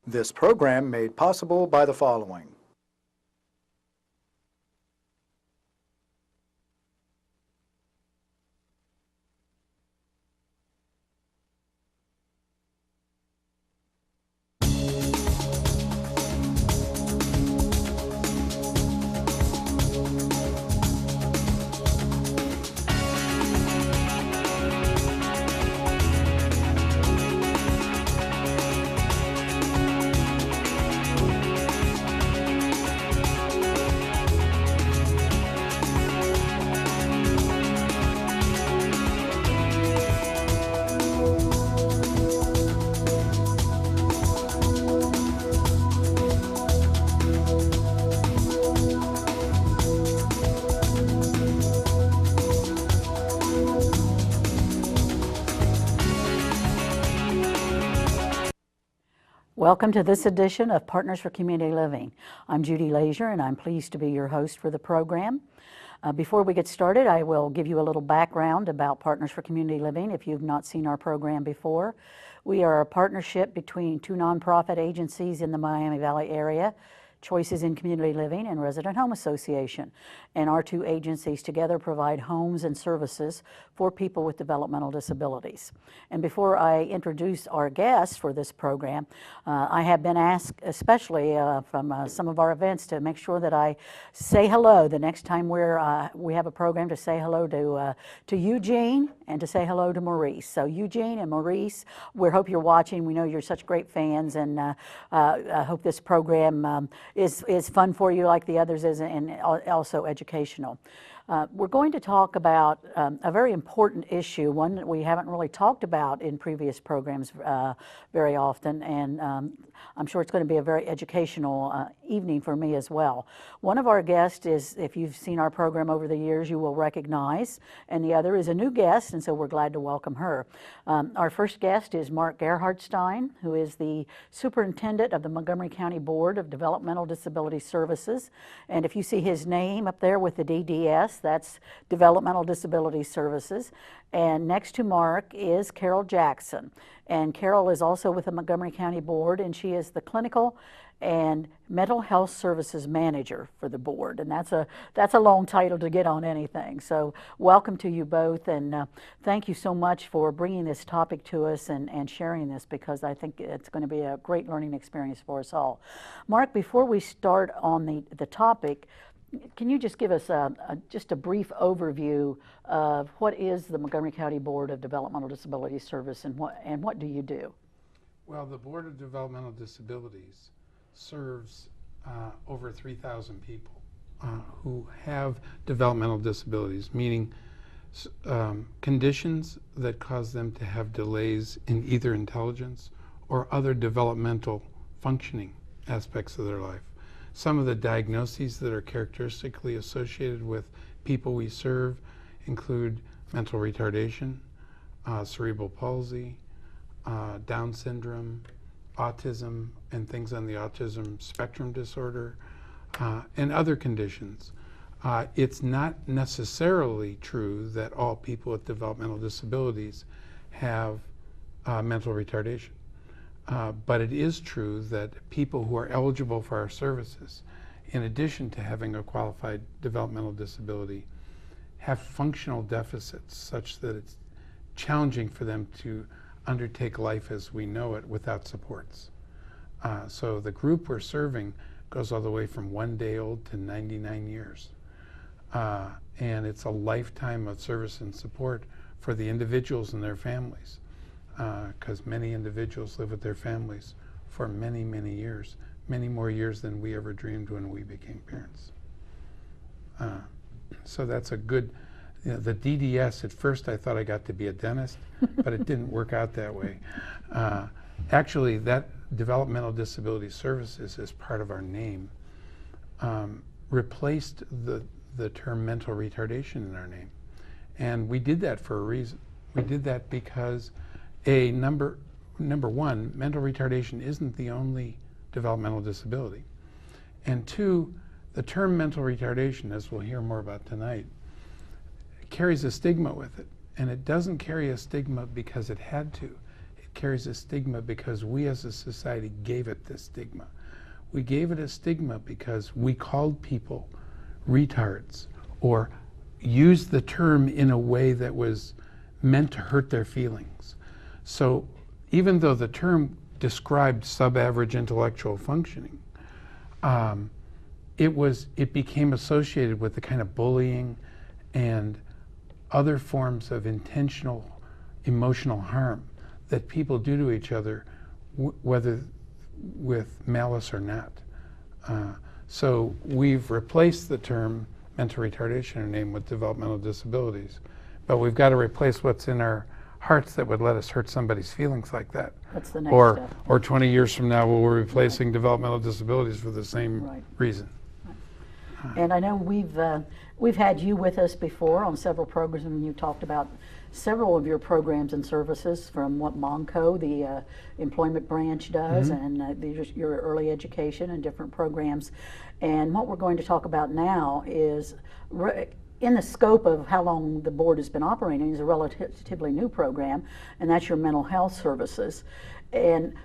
This program made possible by the following. Welcome to this edition of Partners for Community Living. I'm Judy Leasure, and I'm pleased to be your host for the program. Before we get started, I will give you a little background about Partners for Community Living if you've not seen our program before. We are a partnership between two nonprofit agencies in the Miami Valley area, Choices in Community Living and Resident Home Association. And our two agencies together provide homes and services for people with developmental disabilities. And before I introduce our guests for this program, I have been asked, especially from some of our events, to make sure that I say hello the next time we have a program, to say hello to Eugene and to say hello to Maurice. So Eugene and Maurice, we hope you're watching. We know you're such great fans, and I hope this program is fun for you like the others is, and also educational. We're going to talk about a very important issue, one that we haven't really talked about in previous programs very often, and I'm sure it's going to be a very educational evening for me as well. One of our guests is, if you've seen our program over the years, you will recognize, and the other is a new guest, and so we're glad to welcome her. Our first guest is Mark Gerhardstein, who is the Superintendent of the Montgomery County Board of Developmental Disability Services, and if you see his name up there with the DDS, that's Developmental Disability Services. And next to Mark is Carroll Jackson. And Carroll is also with the Montgomery County Board, and she is the Clinical and Mental Health Services Manager for the board. And that's a long title to get on anything. So welcome to you both, and thank you so much for bringing this topic to us and sharing this, because I think it's going to be a great learning experience for us all. Mark, before we start on the topic, can you just give us just a brief overview of what is the Montgomery County Board of Developmental Disability Service, and what do you do? Well, the Board of Developmental Disabilities serves over 3,000 people who have developmental disabilities, meaning conditions that cause them to have delays in either intelligence or other developmental functioning aspects of their life. Some of the diagnoses that are characteristically associated with people we serve include mental retardation, cerebral palsy, Down syndrome, autism, and things on the autism spectrum disorder, and other conditions. It's not necessarily true that all people with developmental disabilities have mental retardation. But it is true that people who are eligible for our services, in addition to having a qualified developmental disability, have functional deficits such that it's challenging for them to undertake life as we know it without supports. So the group we're serving goes all the way from 1 day old to 99 years. And it's a lifetime of service and support for the individuals and their families. Because many individuals live with their families for many, many years, many more years than we ever dreamed when we became parents. So that's a good, the DDS, at first I thought I got to be a dentist, but it didn't work out that way. Actually, that Developmental Disability Services, as part of our name, replaced the term mental retardation in our name. And we did that for a reason. We did that because number one, mental retardation isn't the only developmental disability. And two, The term mental retardation, as we'll hear more about tonight, carries a stigma with it. And it doesn't carry a stigma because it had to. It carries a stigma because we as a society gave it this stigma. We gave it a stigma because we called people retards or used the term in a way that was meant to hurt their feelings. So even though the term described sub-average intellectual functioning, it became associated with the kind of bullying and other forms of intentional emotional harm that people do to each other, whether with malice or not. So we've replaced the term mental retardation or name with developmental disabilities, but we've got to replace what's in our hearts that would let us hurt somebody's feelings like that. That's the next step. Or 20 years from now, we're replacing developmental disabilities for the same reason. And I know we've had you with us before on several programs, and you've talked about several of your programs and services from what Monco, the employment branch, does, and your early education and different programs. And what we're going to talk about now is, in the scope of how long the board has been operating, is a relatively new program, and that's your mental health services. And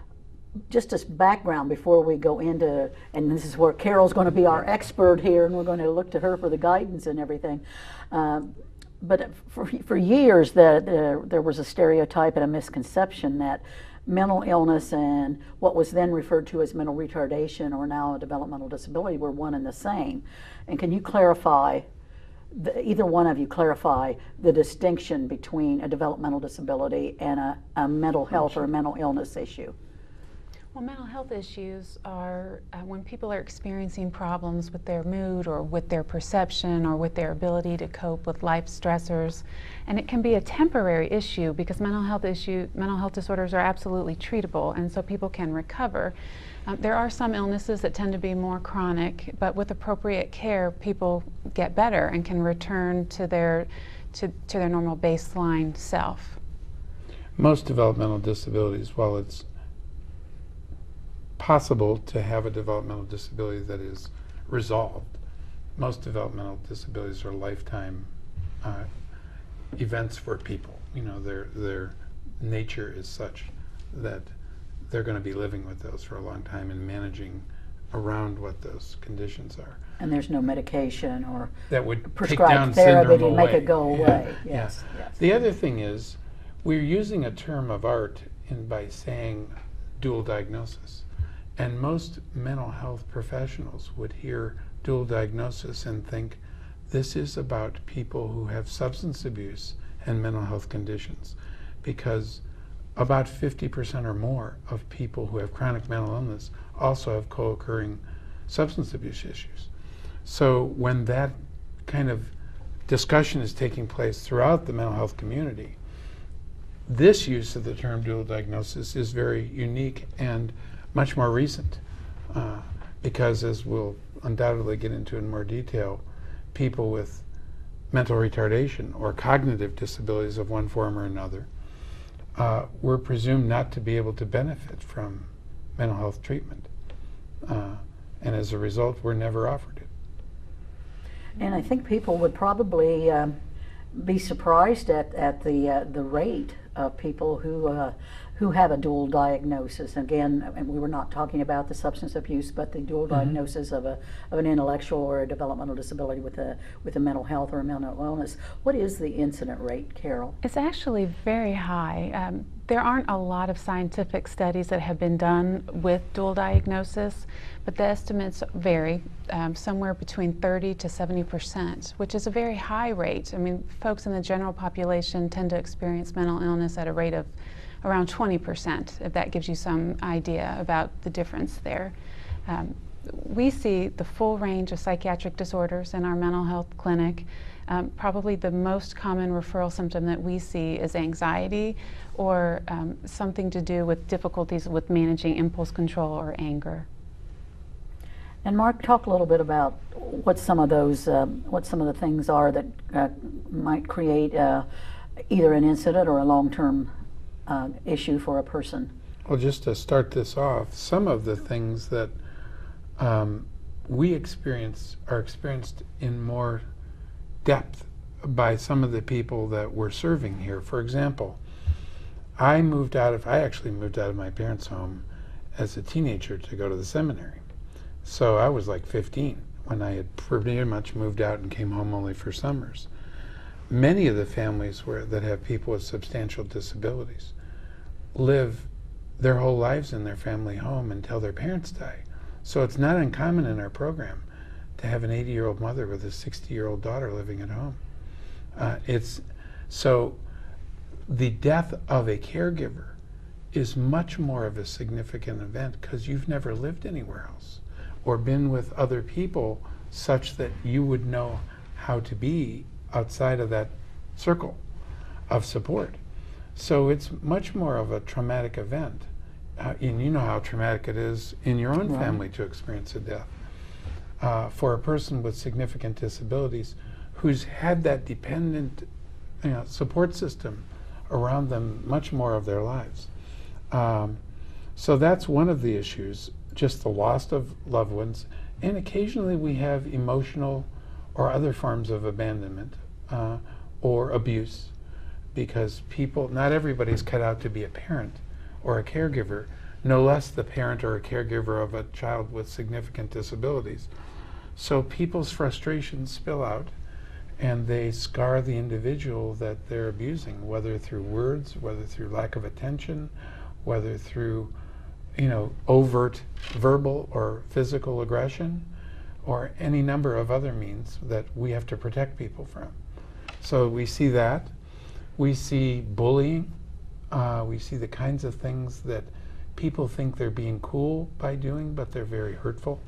just as background before we go into, and this is where Carol's going to be our expert here, and we're going to look to her for the guidance and everything. But for years, there was a stereotype and a misconception that mental illness and what was then referred to as mental retardation, or now a developmental disability, were one and the same. And can you clarify, either one of you clarify the distinction between a developmental disability and a mental health or a mental illness issue? Well, mental health issues are when people are experiencing problems with their mood or with their perception or with their ability to cope with life stressors. And it can be a temporary issue because mental health disorders are absolutely treatable, and so people can recover. There are some illnesses that tend to be more chronic, but with appropriate care, people get better and can return to their normal baseline self. Most developmental disabilities, while it's possible to have a developmental disability that is resolved, most developmental disabilities are lifetime events for people. You know, their nature is such that they're going to be living with those for a long time and managing around what those conditions are. And there's no medication or that would take prescribed down therapy syndrome to make away. it go away. Yes. The other thing is, we're using a term of art by saying dual diagnosis. And most mental health professionals would hear dual diagnosis and think this is about people who have substance abuse and mental health conditions, because about 50% or more of people who have chronic mental illness also have co-occurring substance abuse issues. So when that kind of discussion is taking place throughout the mental health community, this use of the term dual diagnosis is very unique and much more recent, because, as we'll undoubtedly get into in more detail, people with mental retardation or cognitive disabilities of one form or another were presumed not to be able to benefit from mental health treatment, and as a result were never offered it. And I think people would probably be surprised at the rate of people who have a dual diagnosis. Again, and we were not talking about the substance abuse, but the dual diagnosis of an intellectual or a developmental disability with a mental health or a mental illness. What is the incident rate, Carol? It's actually very high. There aren't a lot of scientific studies that have been done with dual diagnosis, but the estimates vary, somewhere between 30 to 70%, which is a very high rate. I mean, folks in the general population tend to experience mental illness at a rate of around 20%, if that gives you some idea about the difference there. We see the full range of psychiatric disorders in our mental health clinic. Probably the most common referral symptom that we see is anxiety or something to do with difficulties with managing impulse control or anger. And Mark, talk a little bit about what some of the things are that might create either an incident or a long-term issue for a person. Well, just to start this off, some of the things that we are experienced in more depth by some of the people that we're serving here. For example, I actually moved out of my parents' home as a teenager to go to the seminary. So I was like 15 when I had pretty much moved out and came home only for summers. Many of the families that have people with substantial disabilities live their whole lives in their family home until their parents die. So it's not uncommon in our program to have an 80-year-old mother with a 60-year-old daughter living at home. So the death of a caregiver is much more of a significant event because you've never lived anywhere else or been with other people such that you would know how to be outside of that circle of support. So it's much more of a traumatic event. And you know how traumatic it is in your own family to experience a death. For a person with significant disabilities who's had that dependent support system around them much more of their lives. So that's one of the issues, just the loss of loved ones. And occasionally we have emotional or other forms of abandonment or abuse, because not everybody's cut out to be a parent or a caregiver, no less the parent or a caregiver of a child with significant disabilities. So people's frustrations spill out and they scar the individual that they're abusing, whether through words, whether through lack of attention, whether through overt verbal or physical aggression, or any number of other means that we have to protect people from. So we see that. We see bullying. We see the kinds of things that people think they're being cool by doing, but they're very hurtful.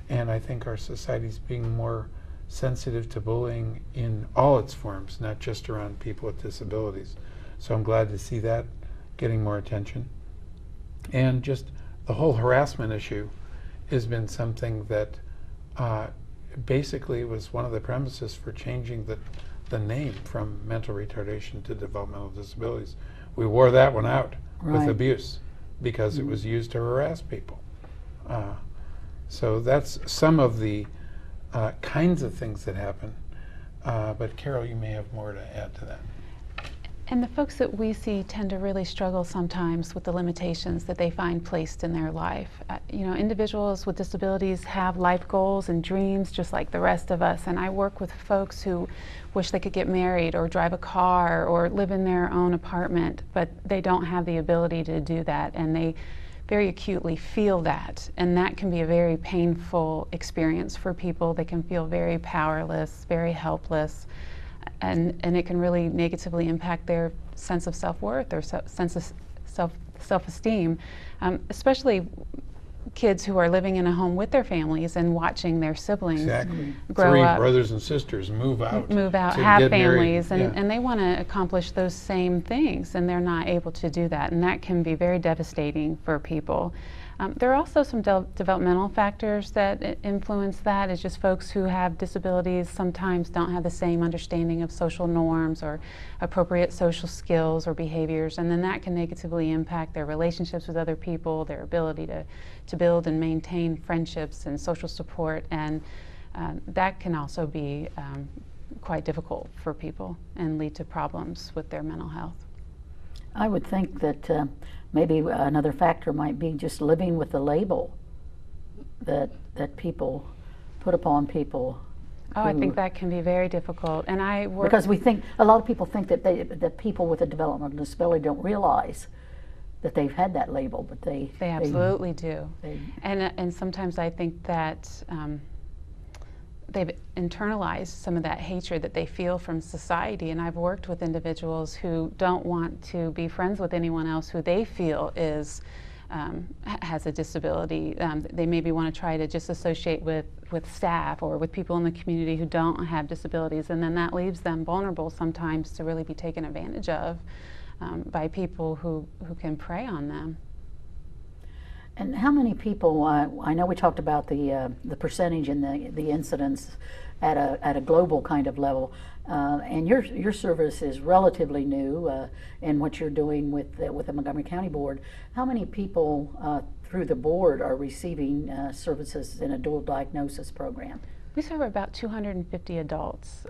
And I think our society's being more sensitive to bullying in all its forms, not just around people with disabilities. So I'm glad to see that getting more attention. And just the whole harassment issue has been something that basically was one of the premises for changing the name from mental retardation to developmental disabilities. We wore that one out with abuse because it was used to harass people. So that's some of the kinds of things that happen. But Carol, you may have more to add to that. And the folks that we see tend to really struggle sometimes with the limitations that they find placed in their life. Individuals with disabilities have life goals and dreams just like the rest of us. And I work with folks who wish they could get married or drive a car or live in their own apartment, but they don't have the ability to do that. And they very acutely feel that. And that can be a very painful experience for people. They can feel very powerless, very helpless. And it can really negatively impact their sense of self-worth, their sense of self-esteem, especially kids who are living in a home with their families and watching their siblings grow up. 3 brothers and sisters move out, have families, and they want to accomplish those same things, and they're not able to do that, and that can be very devastating for people. There are also some developmental factors that influence that. It's just folks who have disabilities sometimes don't have the same understanding of social norms or appropriate social skills or behaviors, and then that can negatively impact their relationships with other people, their ability to build and maintain friendships and social support, and that can also be quite difficult for people and lead to problems with their mental health. I would think that maybe another factor might be just living with the label that people put upon people. Oh, I think that can be very difficult. And I work because a lot of people think that people with a developmental disability don't realize that they've had that label, but they absolutely do. And sometimes I think that they've internalized some of that hatred that they feel from society. And I've worked with individuals who don't want to be friends with anyone else who they feel has a disability. They maybe want to try to just associate with staff or with people in the community who don't have disabilities, and then that leaves them vulnerable sometimes to really be taken advantage of by people who can prey on them. And how many people? I know we talked about the percentage and the incidence at a global kind of level, and your service is relatively new in what you're doing with the Montgomery County Board. How many people through the board are receiving services in a dual diagnosis program? We serve about 250 adults.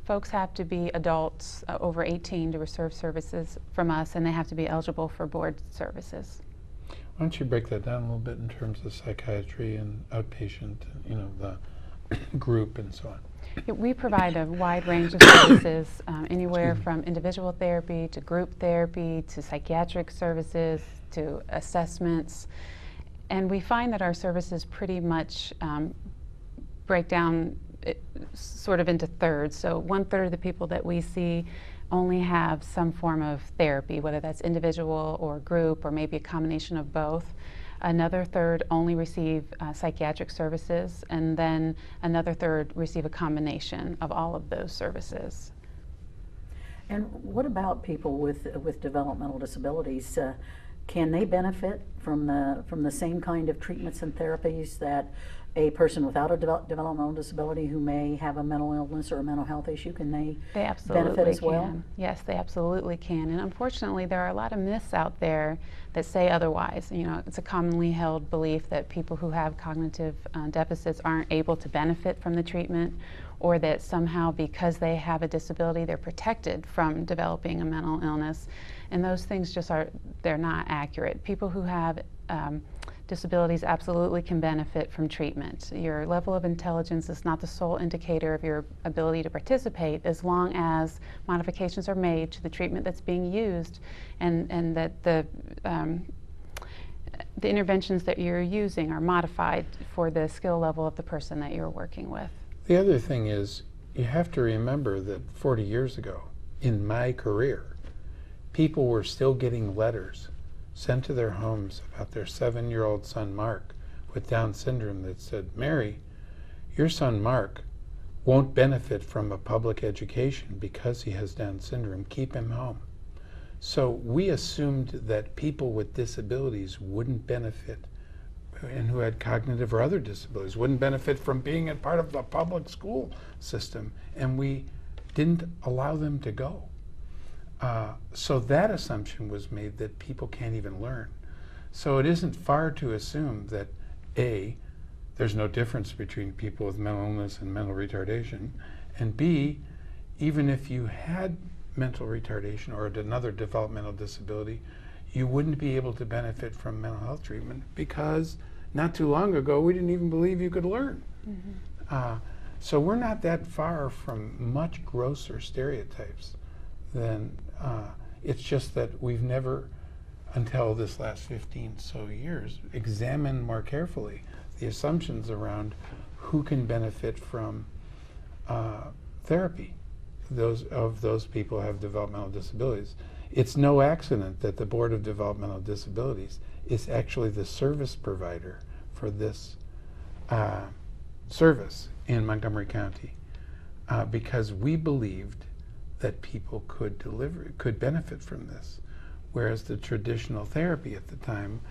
Folks have to be adults over 18 to receive services from us, and they have to be eligible for board services. Why don't you break that down a little bit in terms of psychiatry and outpatient, the group and so on? We provide a wide range of services, anywhere from individual therapy to group therapy to psychiatric services to assessments. And we find that our services pretty much break down sort of into thirds. So 1/3 of the people that we see only have some form of therapy, whether that's individual or group or maybe a combination of both. Another third only receive psychiatric services, and then another third receive a combination of all of those services. And what about people with developmental disabilities? Can they benefit from the same kind of treatments and therapies that a person without a developmental disability who may have a mental illness or a mental health issue, can they benefit as well? Can. Yes, they absolutely can. And unfortunately, there are a lot of myths out there that say otherwise. It's a commonly held belief that people who have cognitive deficits aren't able to benefit from the treatment, or that somehow because they have a disability, they're protected from developing a mental illness. And those things they're not accurate. People who have disabilities absolutely can benefit from treatment. Your level of intelligence is not the sole indicator of your ability to participate, as long as modifications are made to the treatment that's being used, and that the interventions that you're using are modified for the skill level of the person that you're working with. The other thing is, you have to remember that 40 years ago, in my career, people were still getting letters sent to their homes about their 7-year-old son Mark with Down syndrome that said, "Mary, your son Mark won't benefit from a public education because he has Down syndrome. Keep him home." So we assumed that people with disabilities wouldn't benefit, and who had cognitive or other disabilities wouldn't benefit from being a part of the public school system, and we didn't allow them to go. So that assumption was made that people can't even learn. So it isn't far to assume that A, there's no difference between people with mental illness and mental retardation, and B, even if you had mental retardation or another developmental disability, you wouldn't be able to benefit from mental health treatment because not too long ago we didn't even believe you could learn. Mm-hmm. So we're not that far from much grosser stereotypes than it's just that we've never, until this last 15 so years, examined more carefully the assumptions around who can benefit from therapy. Those people have developmental disabilities. It's no accident that the Board of Developmental Disabilities is actually the service provider for this service in Montgomery County, because we believed that people could benefit from this, whereas the traditional therapy at the time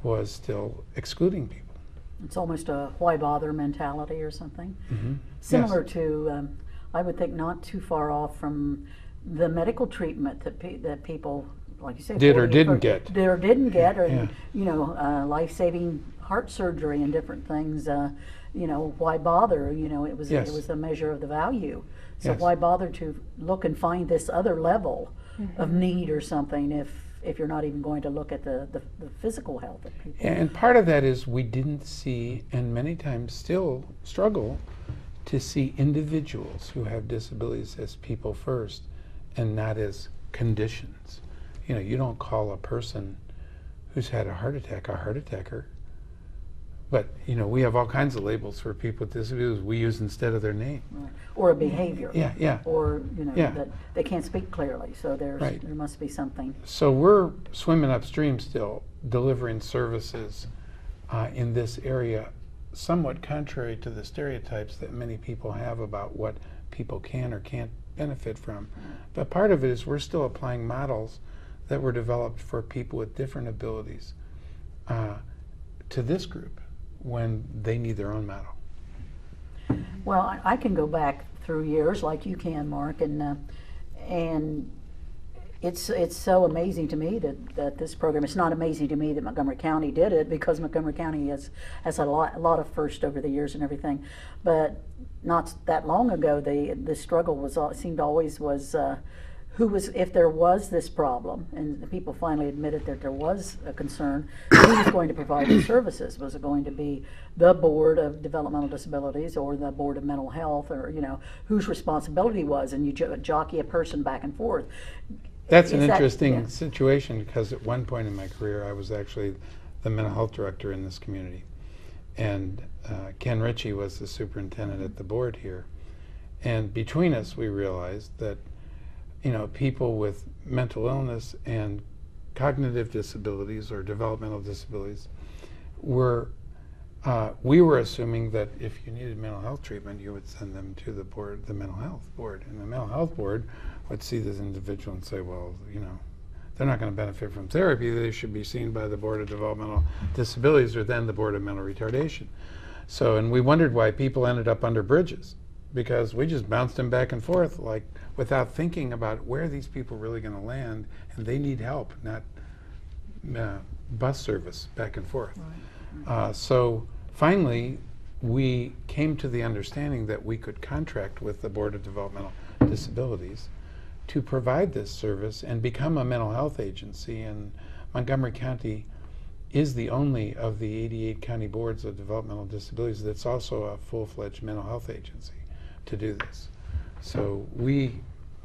was still excluding people. It's almost a why bother mentality or something. Mm-hmm. Similar Yes. to, I would think, not too far off from the medical treatment that people, like you say, Did or didn't get. Did or didn't get, or Yeah. life-saving heart surgery and different things. Why bother? It was Yes. it was a measure of the value. So Yes. why bother to look and find this other level of need or something if you're not even going to look at the physical health of people? And part of that is we didn't see, and many times still struggle, to see individuals who have disabilities as people first and not as conditions. You don't call a person who's had a heart attack a heart attacker. But, we have all kinds of labels for people with disabilities we use instead of their name. Right. Or a behavior. Yeah. Or, Yeah. that they can't speak clearly, so there Right. must be something. So we're swimming upstream still, delivering services in this area, somewhat contrary to the stereotypes that many people have about what people can or can't benefit from. But part of it is we're still applying models that were developed for people with different abilities to this group when they need their own model. Well, I can go back through years like you can, Mark, and It's so amazing to me that this program, it's not amazing to me that Montgomery County did it, because Montgomery County has a lot of firsts over the years and everything. But not that long ago, the struggle seemed always was who was, if there was this problem, and the people finally admitted that there was a concern, who was going to provide the services? Was it going to be the Board of Developmental Disabilities or the Board of Mental Health, or whose responsibility was? And you jockey a person back and forth. That's an interesting situation, because at one point in my career I was actually the mental health director in this community, and Ken Ritchie was the superintendent at the board here, and between us we realized that people with mental illness and cognitive disabilities or developmental disabilities we were assuming that if you needed mental health treatment, you would send them to the board, the mental health board, and the mental health board would see this individual and say, well, they're not going to benefit from therapy. They should be seen by the Board of Developmental Disabilities or then the Board of Mental Retardation. So, and we wondered why people ended up under bridges, because we just bounced them back and forth, like without thinking about where these people really going to land, and they need help, not bus service back and forth. Right. So finally, we came to the understanding that we could contract with the Board of Developmental Disabilities to provide this service and become a mental health agency. And Montgomery County is the only of the 88 county boards of developmental disabilities that's also a full-fledged mental health agency to do this. So we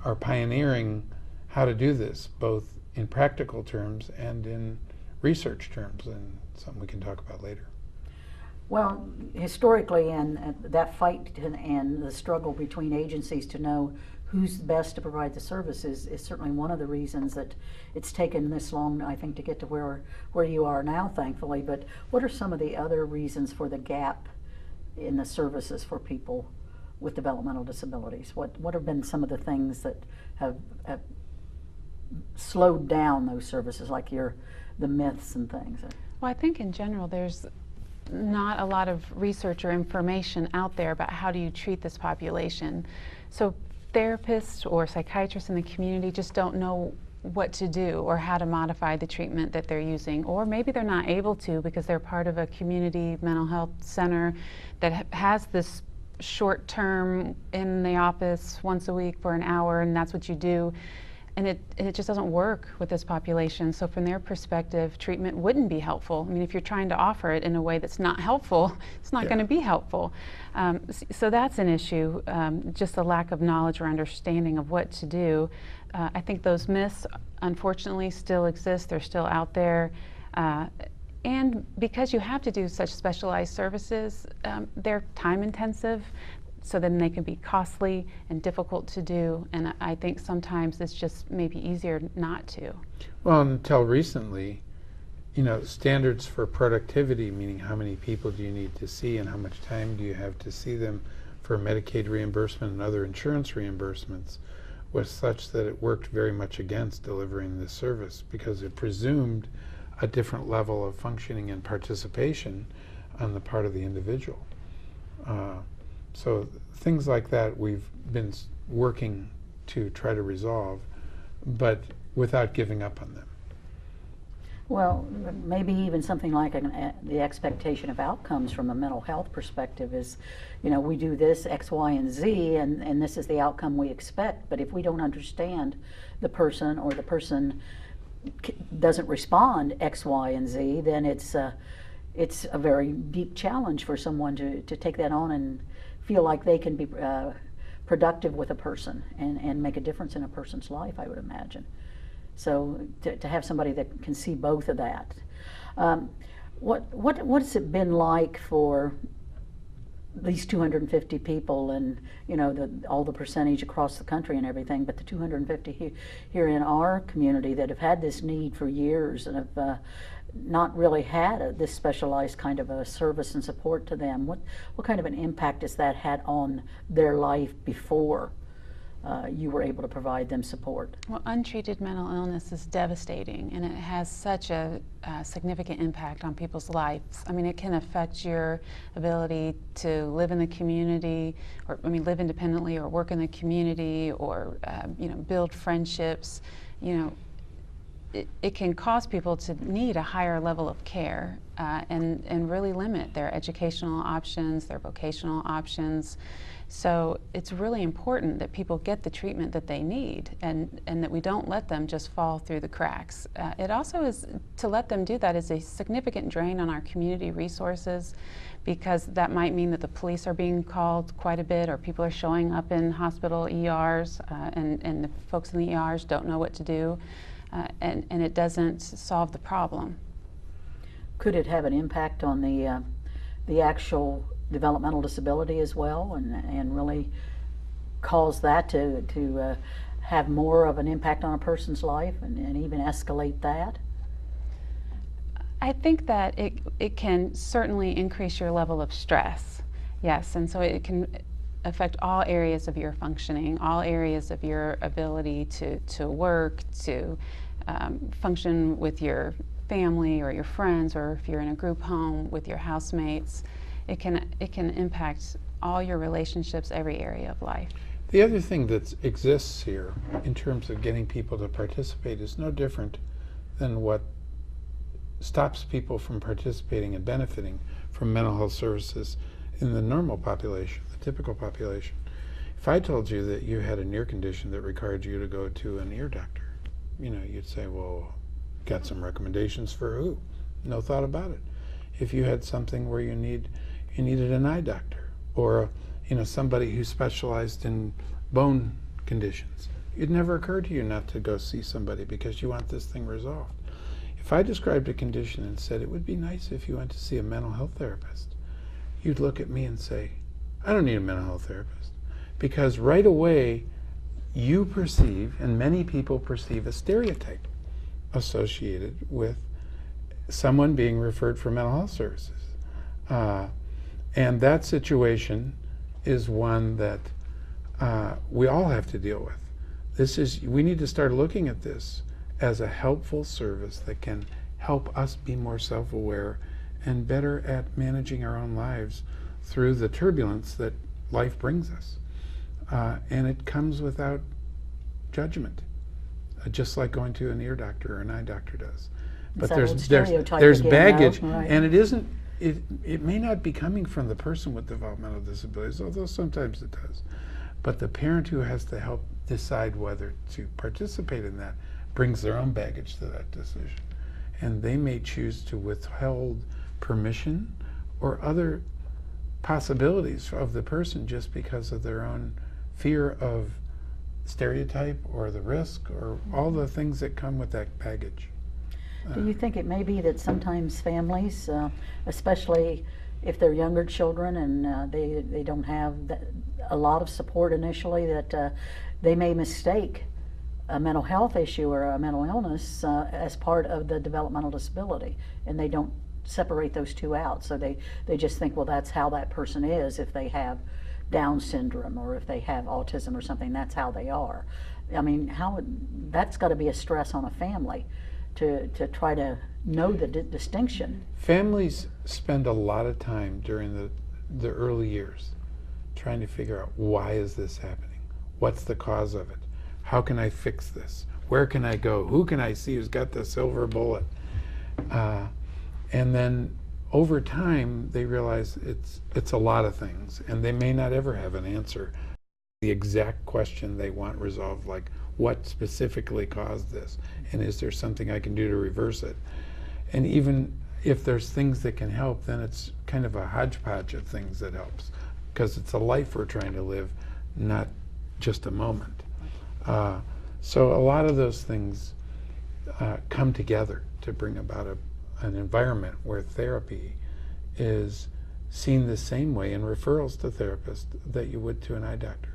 are pioneering how to do this, both in practical terms and in research terms, and something we can talk about later. Well, historically, and that fight and the struggle between agencies to know who's best to provide the services is certainly one of the reasons that it's taken this long, I think, to get to where you are now, thankfully. But what are some of the other reasons for the gap in the services for people with developmental disabilities? What have been some of the things that have slowed down those services, like the myths and things? Well, I think in general there's not a lot of research or information out there about how do you treat this population. So therapists or psychiatrists in the community just don't know what to do or how to modify the treatment that they're using, or maybe they're not able to because they're part of a community mental health center that has this short term in the office once a week for an hour, and that's what you do. And it just doesn't work with this population. So from their perspective, treatment wouldn't be helpful. I mean, if you're trying to offer it in a way that's not helpful, it's not going to be helpful. So that's an issue, just a lack of knowledge or understanding of what to do. I think those myths, unfortunately, still exist. They're still out there. And because you have to do such specialized services, they're time intensive. So then they can be costly and difficult to do, and I think sometimes it's just maybe easier not to. Well, until recently, standards for productivity, meaning how many people do you need to see and how much time do you have to see them for Medicaid reimbursement and other insurance reimbursements, was such that it worked very much against delivering this service, because it presumed a different level of functioning and participation on the part of the individual. So things like that we've been working to try to resolve, but without giving up on them. Well, maybe even something like the expectation of outcomes from a mental health perspective is, we do this X, Y, and Z, and this is the outcome we expect. But if we don't understand the person, or the person doesn't respond X, Y, and Z, then it's a very deep challenge for someone to take that on and feel like they can be productive with a person and make a difference in a person's life, I would imagine. So to have somebody that can see both of that. What's it been like for these 250 people, and all the percentage across the country and everything, but the 250 here in our community that have had this need for years and have not really had this specialized kind of a service and support to them? What kind of an impact has that had on their life before you were able to provide them support? Well, untreated mental illness is devastating, and it has such a significant impact on people's lives. I mean, it can affect your ability to live in the community, or live independently, or work in the community, or build friendships. It can cause people to need a higher level of care and really limit their educational options, their vocational options. So it's really important that people get the treatment that they need, and that we don't let them just fall through the cracks. It also is, to let them do that is a significant drain on our community resources, because that might mean that the police are being called quite a bit, or people are showing up in hospital ERs, and the folks in the ERs don't know what to do, and it doesn't solve the problem. Could it have an impact on the actual developmental disability as well, and really cause that to have more of an impact on a person's life, and even escalate that? I think that it can certainly increase your level of stress, yes, and so it can affect all areas of your functioning, all areas of your ability to work, to function with your family or your friends, or if you're in a group home with your housemates. It can impact all your relationships, every area of life. The other thing that exists here in terms of getting people to participate is no different than what stops people from participating and benefiting from mental health services in the normal population, the typical population. If I told you that you had an ear condition that required you to go to an ear doctor, you'd say, well, got some recommendations for who? No thought about it. If you had something where you needed an eye doctor, or somebody who specialized in bone conditions, it'd never occur to you not to go see somebody because you want this thing resolved. If I described a condition and said it would be nice if you went to see a mental health therapist, you'd look at me and say, I don't need a mental health therapist, because right away you perceive, and many people perceive, a stereotype associated with someone being referred for mental health services. And that situation is one that we all have to deal with. We need to start looking at this as a helpful service that can help us be more self-aware and better at managing our own lives through the turbulence that life brings us. And it comes without judgment, just like going to an ear doctor or an eye doctor does. But there's baggage, right? And it may not be coming from the person with developmental disabilities, although sometimes it does. But the parent who has to help decide whether to participate in that brings their own baggage to that decision. And they may choose to withhold permission or other possibilities of the person just because of their own fear of stereotype or the risk or all the things that come with that baggage. Do you think it may be that sometimes families, especially if they're younger children and they don't have a lot of support initially, that they may mistake a mental health issue or a mental illness as part of the developmental disability, and they don't separate those two out? So they just think, well, that's how that person is. If they have Down syndrome or if they have autism or something, that's how they are. I mean, that's got to be a stress on a family to try to know the distinction. Families spend a lot of time during the early years trying to figure out, why is this happening? What's the cause of it? How can I fix this? Where can I go? Who can I see who's got the silver bullet? And then over time they realize it's a lot of things, and they may not ever have an answer. The exact question they want resolved, like what specifically caused this, and is there something I can do to reverse it? And even if there's things that can help, then it's kind of a hodgepodge of things that helps, because it's a life we're trying to live, not just a moment. So a lot of those things come together to bring about an environment where therapy is seen the same way in referrals to therapists that you would to an eye doctor.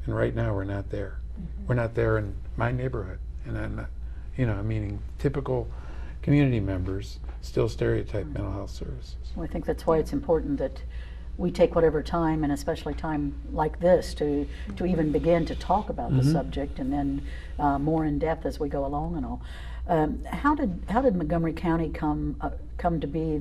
And right now we're not there. Mm-hmm. We're not there in my neighborhood, and I'm not, meaning typical community members still stereotype mental health services. Well, I think that's why it's important that we take whatever time, and especially time like this, to even begin to talk about the subject, and then more in depth as we go along and all. How did Montgomery County come to be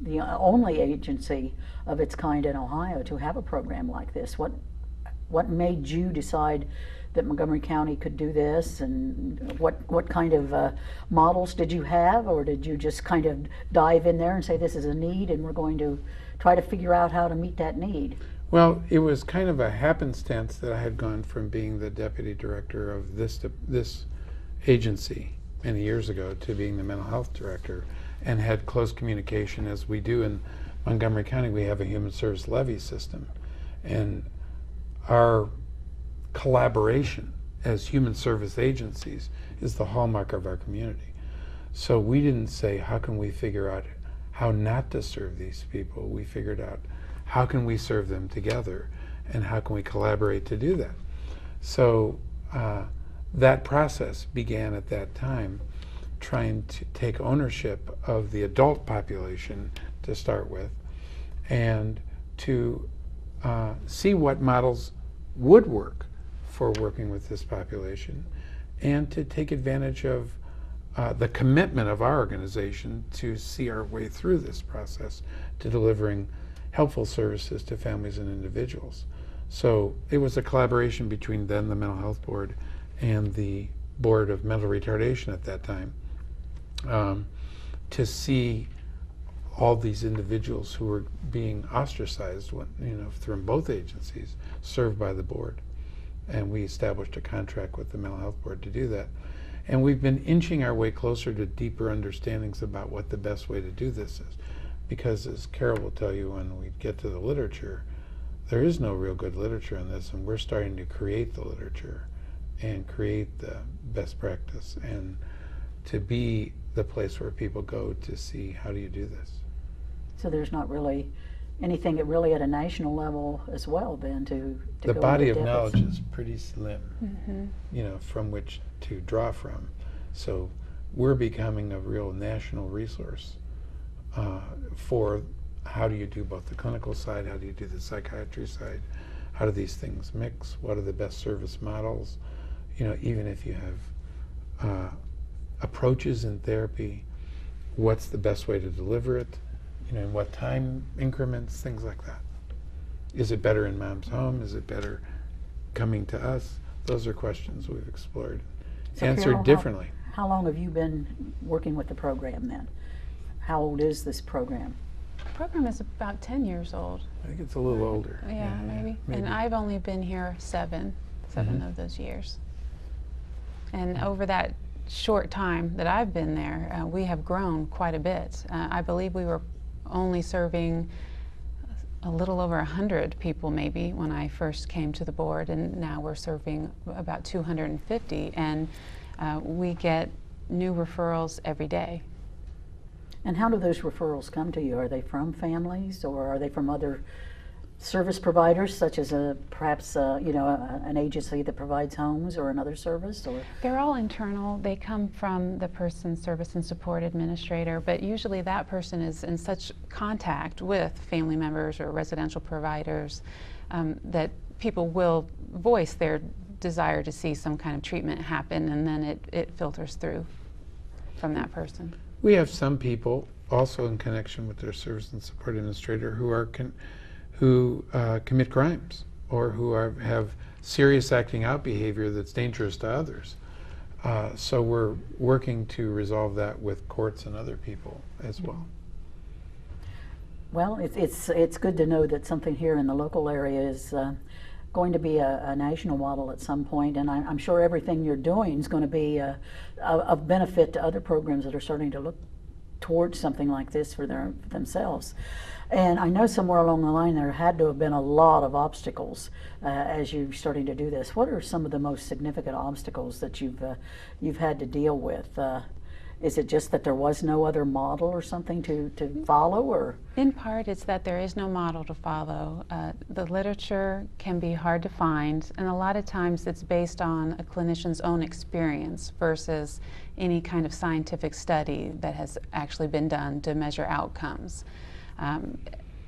the only agency of its kind in Ohio to have a program like this? What made you decide that Montgomery County could do this, and what kind of models did you have, or did you just kind of dive in there and say this is a need and we're going to try to figure out how to meet that need? Well, it was kind of a happenstance that I had gone from being the deputy director of this agency many years ago to being the mental health director, and had close communication, as we do in Montgomery County. We have a human service levy system, and our collaboration as human service agencies is the hallmark of our community. So we didn't say, how can we figure out how not to serve these people? We figured out, how can we serve them together, and how can we collaborate to do that? So that process began at that time, trying to take ownership of the adult population to start with, and to see what models would work for working with this population, and to take advantage of the commitment of our organization to see our way through this process to delivering helpful services to families and individuals. So it was a collaboration between then the Mental Health Board and the Board of Mental Retardation at that time, to see all these individuals who were being ostracized, from both agencies, served by the board. And we established a contract with the Mental Health Board to do that. And we've been inching our way closer to deeper understandings about what the best way to do this is. Because, as Carroll will tell you when we get to the literature, there is no real good literature on this, and we're starting to create the literature and create the best practice, and to be the place where people go to see, how do you do this? So there's not really anything really at a national level as well then to the go body of into depth. knowledge is pretty slim, from which to draw from. So we're becoming a real national resource for how do you do both the clinical side, how do you do the psychiatry side, how do these things mix, what are the best service models, even if you have approaches in therapy, what's the best way to deliver it, in what time increments, things like that. Is it better in mom's home? Is it better coming to us? Those are questions we've explored, So answered Carroll, differently. How long have you been working with the program then? How old is this program? The program is about 10 years old. I think it's a little older. Yeah, maybe. And I've only been here seven of those years. And over that short time that I've been there, we have grown quite a bit. I believe we were only serving a little over 100 people maybe when I first came to the board, and now we're serving about 250, and we get new referrals every day. And how do those referrals come to you? Are they from families, or are they from other service providers, such as perhaps an agency that provides homes or another service? Or they're all internal. They come from the person's service and support administrator, but usually that person is in such contact with family members or residential providers that people will voice their desire to see some kind of treatment happen, and then it filters through from that person. We have some people also in connection with their service and support administrator who commit crimes, or who have serious acting out behavior that's dangerous to others. So we're working to resolve that with courts and other people as well. Well, it's good to know that something here in the local area is going to be a national model at some point, and I'm sure everything you're doing is going to be of benefit to other programs that are starting to look towards something like this for themselves. And I know somewhere along the line there had to have been a lot of obstacles as you're starting to do this. What are some of the most significant obstacles that you've had to deal with? Is it just that there was no other model or something to follow, or? In part, it's that there is no model to follow. The literature can be hard to find, and a lot of times it's based on a clinician's own experience versus any kind of scientific study that has actually been done to measure outcomes.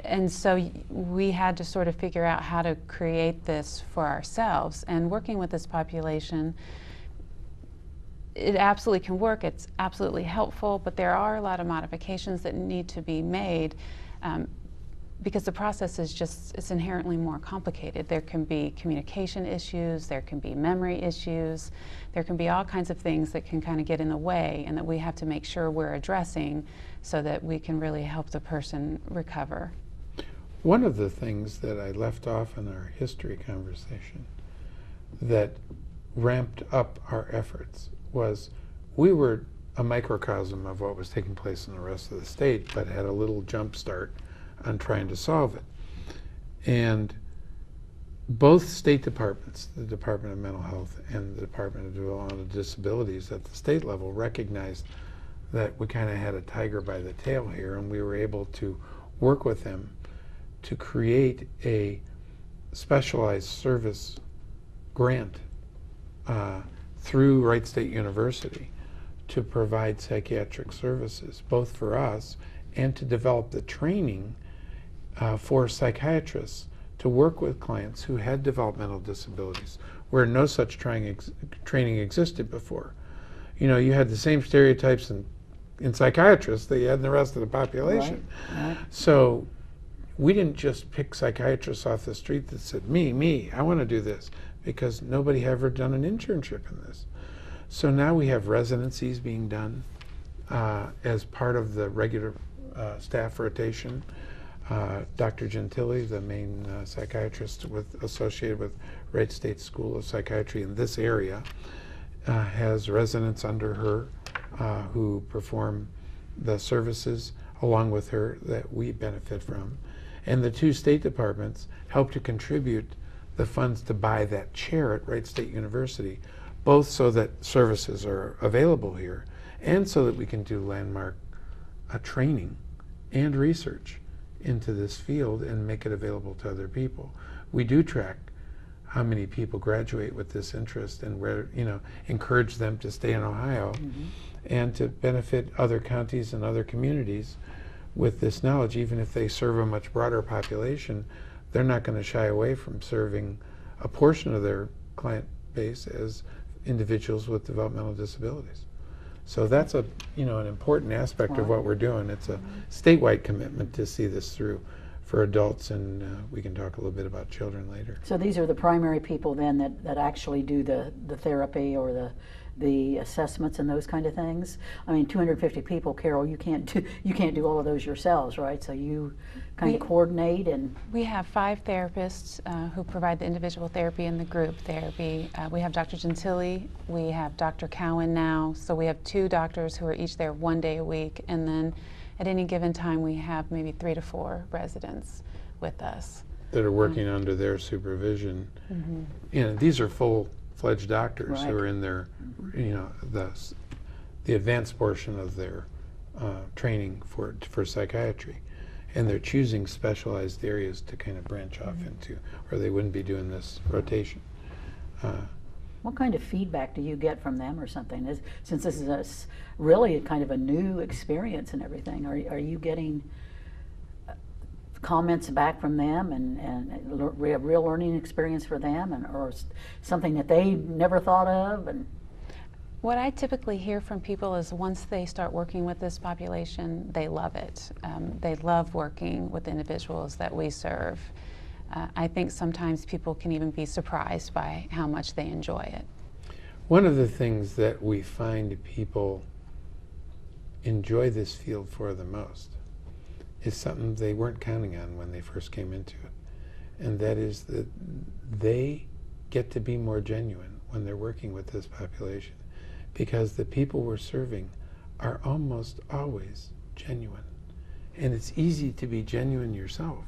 And so we had to sort of figure out how to create this for ourselves. And working with this population, it absolutely can work, it's absolutely helpful, but there are a lot of modifications that need to be made because the process is just, it's inherently more complicated. There can be communication issues, there can be memory issues, there can be all kinds of things that can kind of get in the way and that we have to make sure we're addressing so that we can really help the person recover. One of the things that I left off in our history conversation that ramped up our efforts was we were a microcosm of what was taking place in the rest of the state, but had a little jump start on trying to solve it. And both state departments, the Department of Mental Health and the Department of Developmental Disabilities at the state level, recognized that we kind of had a tiger by the tail here, and we were able to work with them to create a specialized service grant through Wright State University to provide psychiatric services, both for us and to develop the training for psychiatrists to work with clients who had developmental disabilities, where no such training existed before. You know, you had the same stereotypes in psychiatrists that you had in the rest of the population. Right. So we didn't just pick psychiatrists off the street that said, me, I want to do this, because nobody had ever done an internship in this. So now we have residencies being done as part of the regular staff rotation. Dr. Gentili, the main psychiatrist associated with Wright State School of Psychiatry in this area, has residents under her who perform the services along with her that we benefit from. And the two state departments help to contribute the funds to buy that chair at Wright State University, both so that services are available here and so that we can do landmark training and research into this field and make it available to other people. We do track how many people graduate with this interest and where, you know, encourage them to stay in Ohio and to benefit other counties and other communities with this knowledge. Even if they serve a much broader population, they're not going to shy away from serving a portion of their client base as individuals with developmental disabilities. So that's an important aspect of what we're doing. It's a statewide commitment to see this through for adults, and we can talk a little bit about children later. So these are the primary people then that actually do the therapy or the assessments and those kind of things. I mean, 250 people, Carol, you can't do all of those yourselves, right? So you kind of coordinate and... We have 5 therapists who provide the individual therapy and the group therapy. We have Dr. Gentili, we have Dr. Cowan now, so we have 2 doctors who are each there 1 day a week, and then at any given time we have maybe 3 to 4 residents with us. That are working under their supervision. You know, these are full-fledged doctors who are in their, the advanced portion of their training for psychiatry, and they're choosing specialized areas to kind of branch off into, or they wouldn't be doing this rotation. What kind of feedback do you get from them or something? Since this is really kind of a new experience and everything, are you getting comments back from them and real learning experience for them, or something that they never thought of? And what I typically hear from people is once they start working with this population, they love it. They love working with individuals that we serve. I think sometimes people can even be surprised by how much they enjoy it. One of the things that we find people enjoy this field for the most is something they weren't counting on when they first came into it. And that is that they get to be more genuine when they're working with this population, because the people we're serving are almost always genuine. And it's easy to be genuine yourself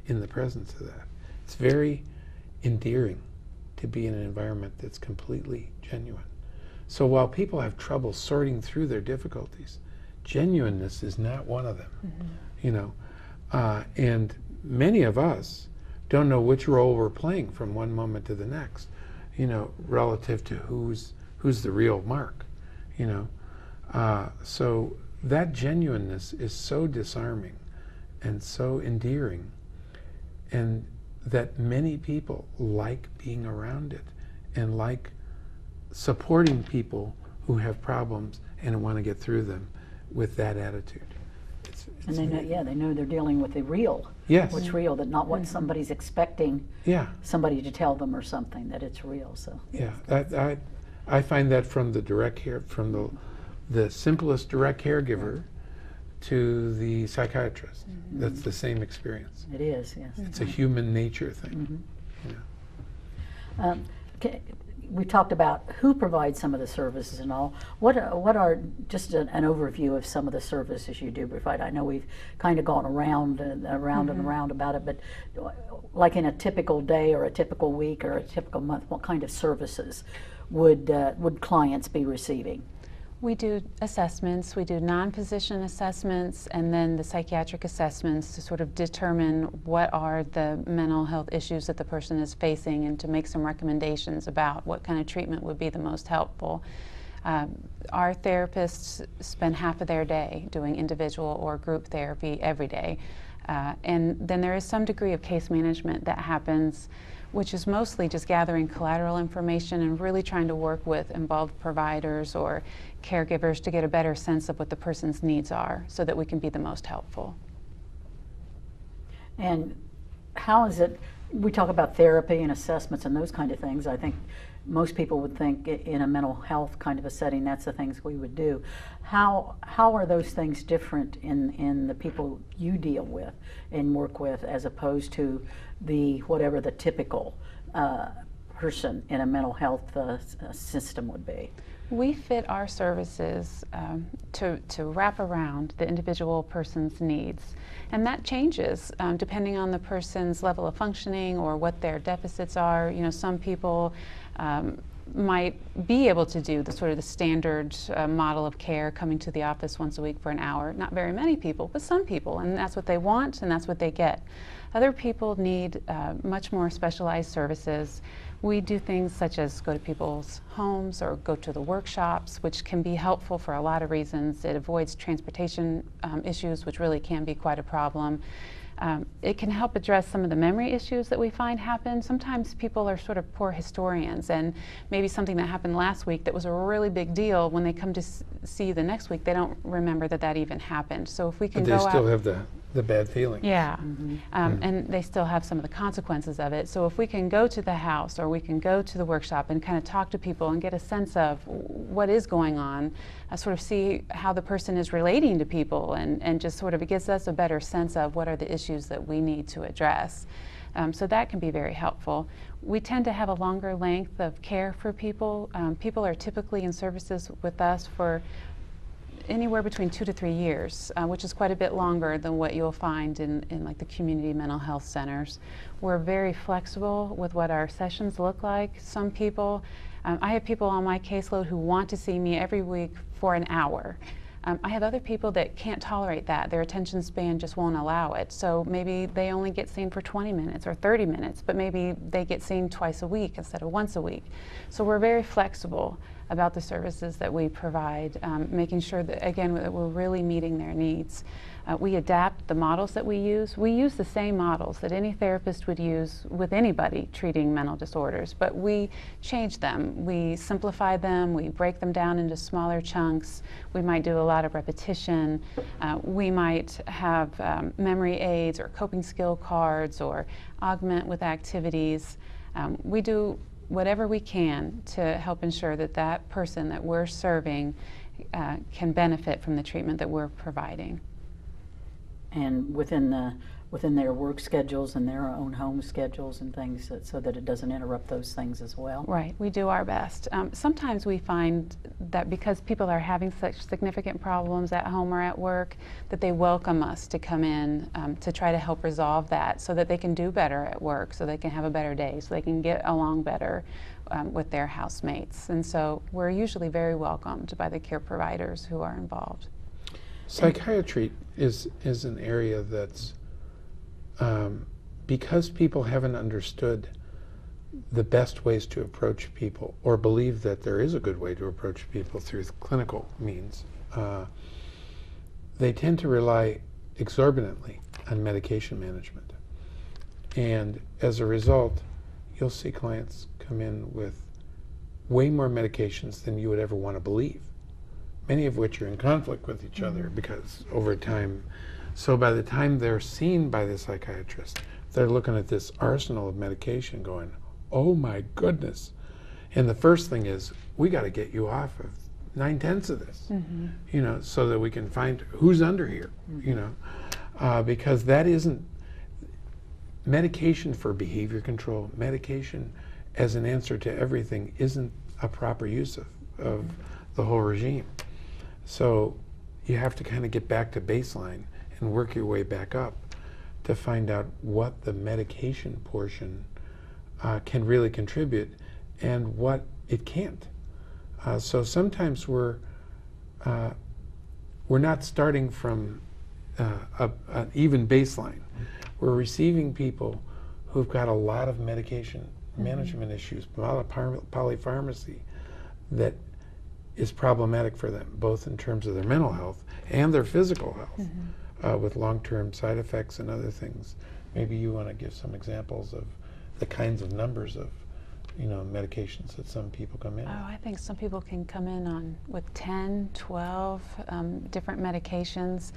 in the presence of that. It's very endearing to be in an environment that's completely genuine. So while people have trouble sorting through their difficulties, genuineness is not one of them. And many of us don't know which role we're playing from one moment to the next, relative to who's the real Mark, So that genuineness is so disarming and so endearing, and that many people like being around it and like supporting people who have problems and want to get through them with that attitude. And they know, yeah, they know they're dealing with the real. Yes. What's real, that not what somebody's expecting Yeah. somebody to tell them or something, that it's real. So Yeah, I find that from the direct care, from the simplest direct caregiver to the psychiatrist. That's the same experience. it is, yes. It's a human nature thing. Yeah. We talked about who provides some of the services and all. What are just an overview of some of the services you do provide? I know we've kind of gone around and around about it, but like in a typical day or a typical week or a typical month, what kind of services would clients be receiving? We do assessments, we do non-physician assessments, and then the psychiatric assessments to sort of determine what are the mental health issues that the person is facing and to make some recommendations about what kind of treatment would be the most helpful. Our therapists spend half of their day doing individual or group therapy every day. And then there is some degree of case management that happens, which is mostly just gathering collateral information and really trying to work with involved providers or caregivers to get a better sense of what the person's needs are so that we can be the most helpful. And how is it, we talk about therapy and assessments and those kind of things. I think most people would think in a mental health kind of a setting, that's the things we would do. How are those things different in the people you deal with and work with as opposed to whatever the typical person in a mental health system would be? We fit our services to wrap around the individual person's needs. And that changes depending on the person's level of functioning or what their deficits are. You know, some people might be able to do the sort of the standard model of care, coming to the office once a week for an hour. Not very many people, but some people, and that's what they want and that's what they get. Other people need much more specialized services. We do things such as go to people's homes or go to the workshops, which can be helpful for a lot of reasons. It avoids transportation issues, which really can be quite a problem. It can help address some of the memory issues that we find happen. Sometimes people are sort of poor historians, and maybe something that happened last week that was a really big deal, when they come to see you the next week, they don't remember that even happened. So if we can But they still have the bad feeling. Yeah, and they still have some of the consequences of it. So if we can go to the house or we can go to the workshop and kind of talk to people and get a sense of what is going on, sort of see how the person is relating to people, and just sort of, it gives us a better sense of what are the issues that we need to address. So that can be very helpful. We tend to have a longer length of care for people. People are typically in services with us for anywhere between 2 to 3 years, which is quite a bit longer than what you'll find in like the community mental health centers. We're very flexible with what our sessions look like. Some people, I have people on my caseload who want to see me every week for an hour. I have other people that can't tolerate that. Their attention span just won't allow it. So maybe they only get seen for 20 minutes or 30 minutes, but maybe they get seen twice a week instead of once a week. So we're very flexible about the services that we provide, making sure that, again, that we're really meeting their needs. We adapt the models that we use. We use the same models that any therapist would use with anybody treating mental disorders, but we change them. We simplify them, we break them down into smaller chunks. We might do a lot of repetition. We might have memory aids or coping skill cards or augment with activities. We do whatever we can to help ensure that that person that we're serving can benefit from the treatment that we're providing. And within their work schedules and their own home schedules and things, so that it doesn't interrupt those things as well. Right, we do our best. Sometimes we find that because people are having such significant problems at home or at work, that they welcome us to come in to try to help resolve that so that they can do better at work, so they can have a better day, so they can get along better with their housemates. And so we're usually very welcomed by the care providers who are involved. Psychiatry is an area that's, because people haven't understood the best ways to approach people, or believe that there is a good way to approach people through clinical means, they tend to rely exorbitantly on medication management. And as a result, you'll see clients come in with way more medications than you would ever want to believe, many of which are in conflict with each other because over time. So by the time they're seen by the psychiatrist, they're looking at this arsenal of medication going, oh my goodness. And the first thing is, we got to get you off of 9/10 of this, you know, so that we can find who's under here, you know, because that isn't medication for behavior control. Medication as an answer to everything isn't a proper use of the whole regime. So you have to kind of get back to baseline and work your way back up to find out what the medication portion can really contribute and what it can't. So sometimes we're not starting from an even baseline. We're receiving people who've got a lot of medication management issues, a lot of polypharmacy that is problematic for them, both in terms of their mental health and their physical health, with long-term side effects and other things. Maybe you want to give some examples of the kinds of numbers of, you know, medications that some people come in with. Oh, I think some people can come in with 10, 12 different medications.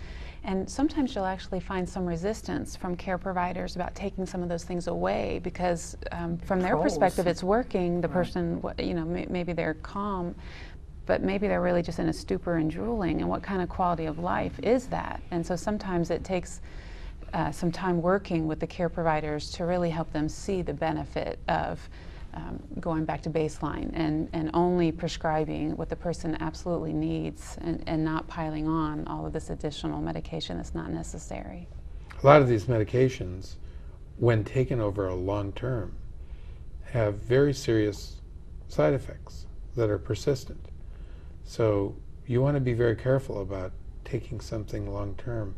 And sometimes you'll actually find some resistance from care providers about taking some of those things away because from their perspective it's working. The person, you know, maybe they're calm, but maybe they're really just in a stupor and drooling. And what kind of quality of life is that? And so sometimes it takes some time working with the care providers to really help them see the benefit of going back to baseline and only prescribing what the person absolutely needs and not piling on all of this additional medication that's not necessary. A lot of these medications, when taken over a long term, have very serious side effects that are persistent. So you want to be very careful about taking something long term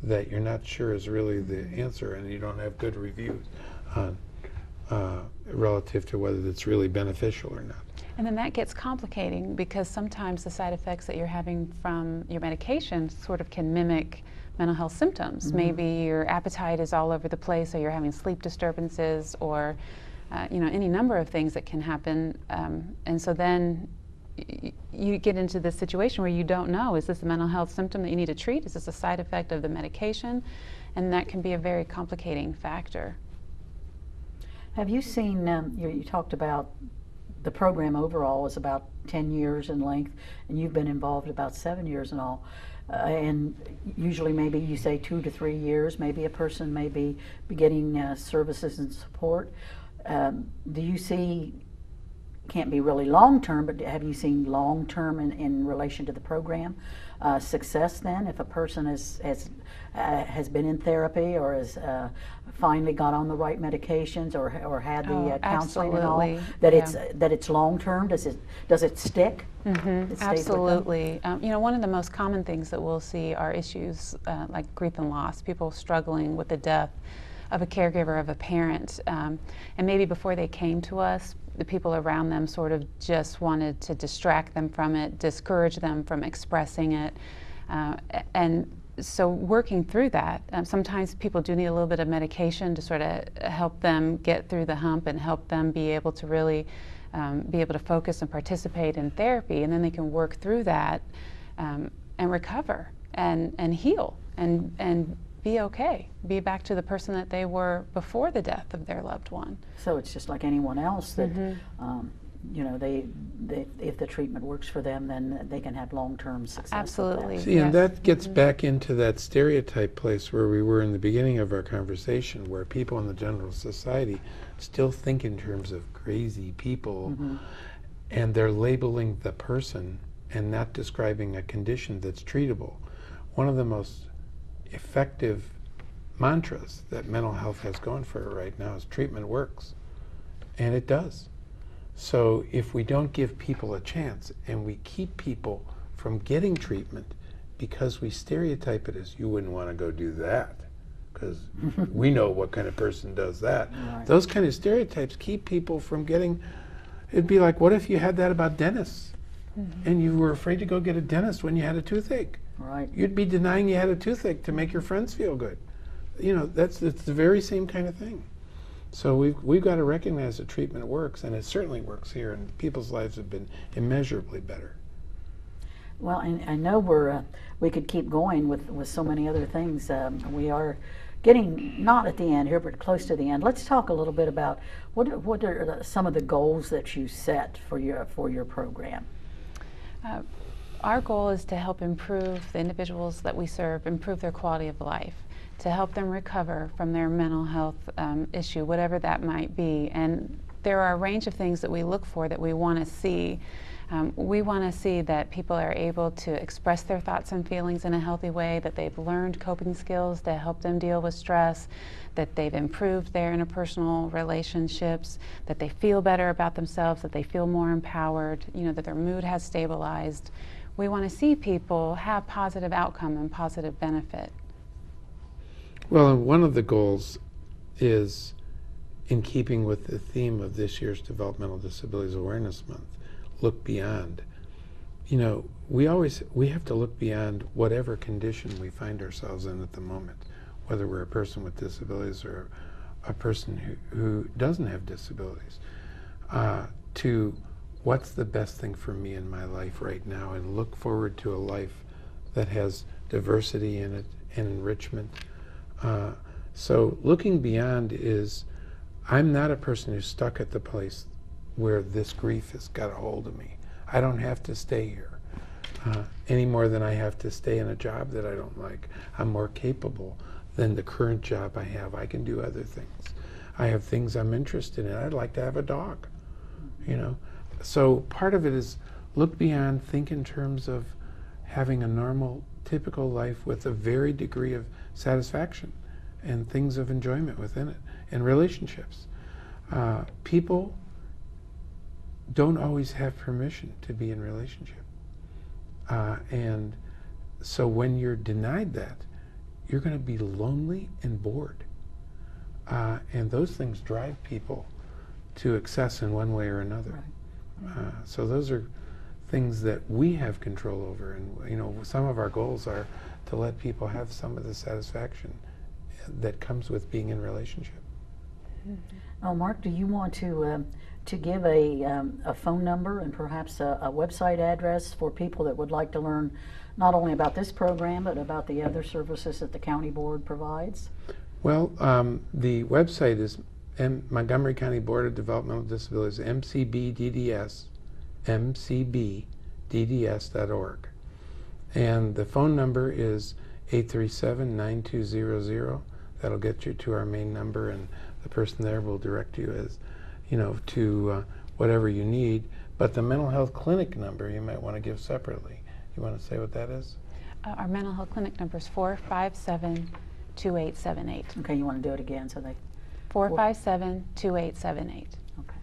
that you're not sure is really the answer and you don't have good reviews on. Relative to whether it's really beneficial or not. And then that gets complicating because sometimes the side effects that you're having from your medication sort of can mimic mental health symptoms. Maybe your appetite is all over the place, or you're having sleep disturbances, or you know, any number of things that can happen. And so then you get into this situation where you don't know, is this a mental health symptom that you need to treat? Is this a side effect of the medication? And that can be a very complicating factor. Have you seen, you talked about the program overall is about 10 years in length, and you've been involved about 7 years in all. And usually maybe you say 2 to 3 years, maybe a person may be getting services and support. Do you see, can't be really long-term, but have you seen long-term in relation to the program success then? If a person has been in therapy or has finally got on the right medications or had the counseling and all, that it's long-term? Does it stick? It stays Absolutely. You know, one of the most common things that we'll see are issues like grief and loss, people struggling with the death of a caregiver, of a parent. And maybe before they came to us, the people around them sort of just wanted to distract them from it, discourage them from expressing it. And so working through that, sometimes people do need a little bit of medication to sort of help them get through the hump and help them be able to really be able to focus and participate in therapy, and then they can work through that and recover and heal and be okay, be back to the person that they were before the death of their loved one. So it's just like anyone else that, you know, they if the treatment works for them, then they can have long-term success. Absolutely. See, and that gets back into that stereotype place where we were in the beginning of our conversation, where people in the general society still think in terms of crazy people, and they're labeling the person and not describing a condition that's treatable. One of the most effective mantras that mental health has going for it right now is treatment works, and it does. So if we don't give people a chance and we keep people from getting treatment because we stereotype it as, you wouldn't want to go do that because we know what kind of person does that. Right. Those kind of stereotypes keep people from getting, it'd be like, what if you had that about dentists and you were afraid to go get a dentist when you had a toothache? Right. You'd be denying you had a toothache to make your friends feel good. you know, it's the very same kind of thing. So we've got to recognize that treatment works, and it certainly works here, and people's lives have been immeasurably better. Well, and I know we could keep going with so many other things. We are getting not at the end here, but close to the end. Let's talk a little bit about what are some of the goals that you set for your program. Our goal is to help improve the individuals that we serve, improve their quality of life, to help them recover from their mental health issue, whatever that might be. And there are a range of things that we look for that we want to see. We want to see that people are able to express their thoughts and feelings in a healthy way, that they've learned coping skills to help them deal with stress, that they've improved their interpersonal relationships, that they feel better about themselves, that they feel more empowered, you know, that their mood has stabilized. We want to see people have positive outcome and positive benefit. Well, and one of the goals is in keeping with the theme of this year's Developmental Disabilities Awareness Month, look beyond. You know, we have to look beyond whatever condition we find ourselves in at the moment, whether we're a person with disabilities or a person who doesn't have disabilities, to what's the best thing for me in my life right now, and look forward to a life that has diversity in it and enrichment. So looking beyond is, I'm not a person who's stuck at the place where this grief has got a hold of me. I don't have to stay here any more than I have to stay in a job that I don't like. I'm more capable than the current job I have. I can do other things. I have things I'm interested in. I'd like to have a dog, you know. So part of it is look beyond, think in terms of having a normal, typical life with a varied degree of satisfaction and things of enjoyment within it, and relationships. People don't always have permission to be in relationship. And so when you're denied that, you're going to be lonely and bored. And those things drive people to excess in one way or another. Right. So those are things that we have control over. And you know, some of our goals are to let people have some of the satisfaction that comes with being in relationship. Oh, Mark, do you want to give a phone number and perhaps a website address for people that would like to learn not only about this program but about the other services that the county board provides? Well, the website is Montgomery County Board of Developmental Disabilities, mcbdds.org. And the phone number is 837-9200. That'll get you to our main number, and the person there will direct you, as you know, to whatever you need. But the mental health clinic number you might want to give separately. You want to say what that is? Our mental health clinic number is 457-2878. Okay, you want to do it again so they... 457-2878. Okay.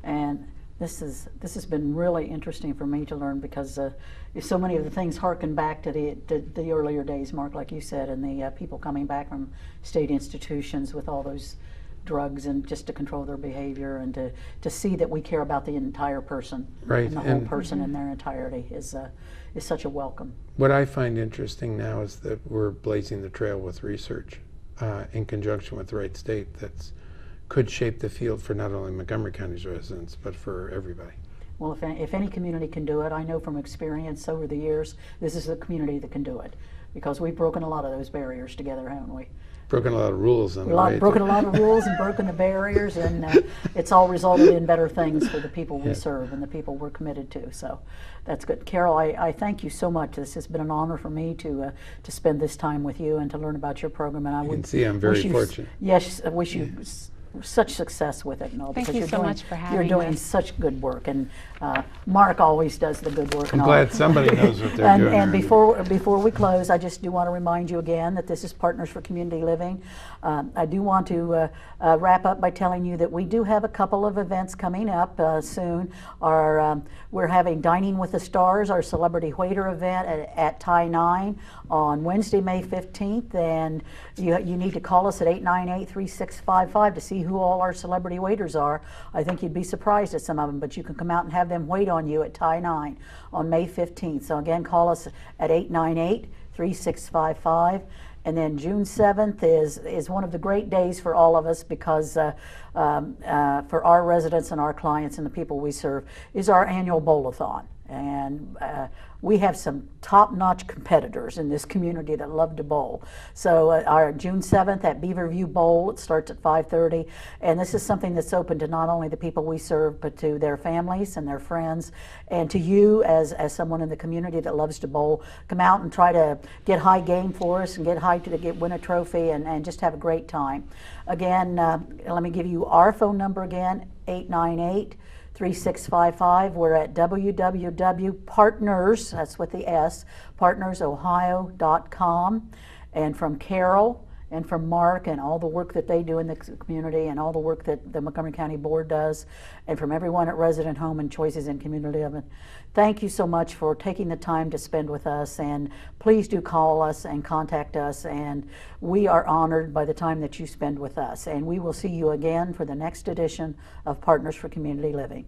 And this has been really interesting for me to learn, because so many of the things harken back to the earlier days, Mark, like you said, and the people coming back from state institutions with all those drugs, and just to control their behavior, and to see that we care about the entire person, right, and the whole person in their entirety is such a welcome. What I find interesting now is that we're blazing the trail with research in conjunction with the right state that's could shape the field for not only Montgomery County's residents, but for everybody. Well, if any community can do it, I know from experience over the years, this is the community that can do it, because we've broken a lot of those barriers together, haven't we? Broken a lot of rules on the way. Broken a lot of rules and broken the barriers, and it's all resulted in better things for the people we serve and the people we're committed to. So that's good. Carroll, I thank you so much. This has been an honor for me to spend this time with you and to learn about your program. And you can see I'm very fortunate. Yes, I wish you such success with it and all. Thank you so much for having us. You're doing such good work, and Mark always does the good work. I'm glad somebody knows what they're doing. And before we close, I just do want to remind you again that this is Partners for Community Living. I do want to wrap up by telling you that we do have a couple of events coming up soon. We're having Dining with the Stars, our celebrity waiter event at Tie 9 on Wednesday, May 15th, and you need to call us at 898-3655 to see who all our celebrity waiters are. I think you'd be surprised at some of them, but you can come out and have them wait on you at Tie 9 on May 15th. So again, call us at 898-3655. And then June 7th is one of the great days for all of us because for our residents and our clients and the people we serve is our annual bowl-a-thon. And we have some top-notch competitors in this community that love to bowl. So our June 7th at Beaverview Bowl, it starts at 5:30, and this is something that's open to not only the people we serve, but to their families and their friends, and to you as someone in the community that loves to bowl. Come out and try to get high game for us and get high to win a trophy and just have a great time. Again, let me give you our phone number again, 898-3655. We're at www.partners, that's with the S, partnersohio.com. And from Carroll and from Mark and all the work that they do in the community and all the work that the Montgomery County Board does, and from everyone at Resident Home and Choices in Community Living, thank you so much for taking the time to spend with us, and please do call us and contact us, and we are honored by the time that you spend with us. And we will see you again for the next edition of Partners for Community Living.